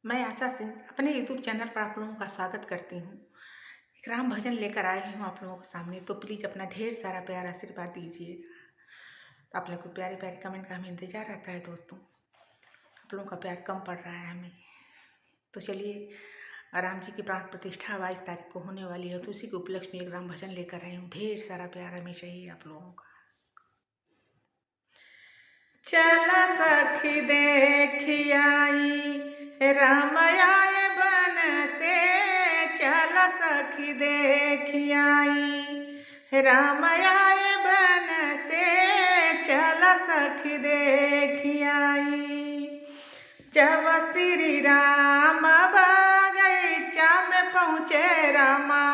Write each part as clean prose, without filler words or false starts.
मैं आशा सिंह अपने YouTube channel पर आप लोगों का स्वागत करती हूँ। एक राम भजन लेकर आई हूँ आप लोगों के सामने, तो प्लीज़ अपना ढेर सारा प्यार आशीर्वाद दीजिएगा। आप लोग को प्यारे प्यारे कमेंट का हमें इंतजार रहता है दोस्तों। आप लोगों का प्यार कम पड़ रहा है हमें, तो चलिए राम जी की प्राण प्रतिष्ठा 22 तारीख को होने वाली है, तो उसी के उपलक्ष्य में एक राम भजन लेकर आई हूँ। ढेर सारा प्यार हमें चाहिए आप लोगों का। चला सखी देखी आई राम आए बन से, चला सखी देखी आई राम आए बन से, चला सखी देखी आई। जब श्री राम बगीचा में पहुँचे रामा,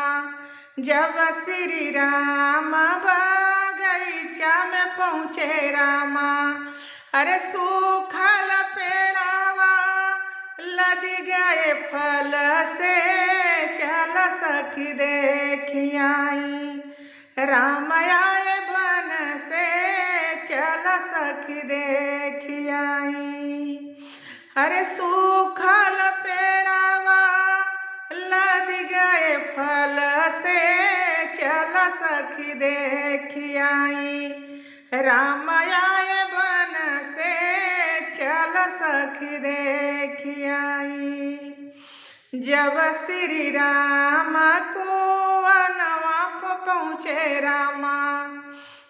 जब श्री राम बगीचा में पहुँचे रामा, अरे सूखल पेड़ावा लद गए फल से, चल सखी देखी आई राम आए बन से, चल सखी देखी आई। अरे सूखल पेड़ावा लद गए फल से, चल सखी देखी आई राम आए बन से, चल सखी देखी आई। जब श्री राम को वनवा पहुँचे रामा,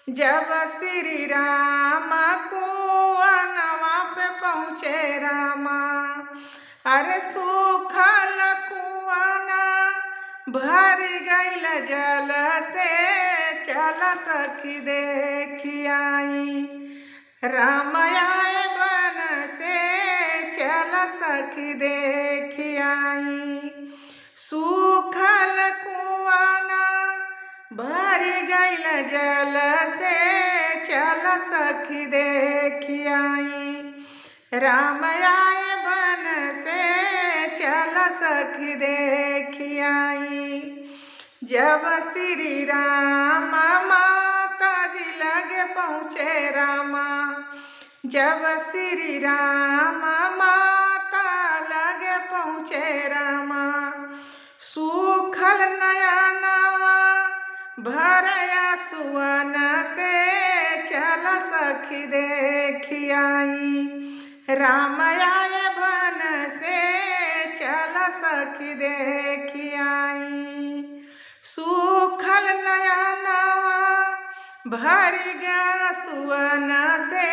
जब श्री राम को वनवा पे पहुँचे रामा, अरे सूखल कुआना भर गईल जल से, चल सखी देखी आई राम आए बन से, चल सखी देखी आई। सूखल कुआना भर गईल जल से, चल सखी देखी आई राम आए बन से, चल सखी देखी आई। जब श्री राम माता जी लगे पहुँचे रामा, जब श्री राम माता लगे पहुँचे रामा, सूखल नयनवा भरया सुवन से, चल सखी देखी आई राम आए बन से, चल सखी देखी आई। सूखल नयनवा भर गया सुवन से,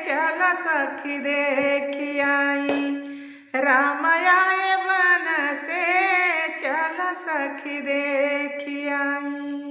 चल सखी देखी आई राम आए बन से, चल सखी देखी आई।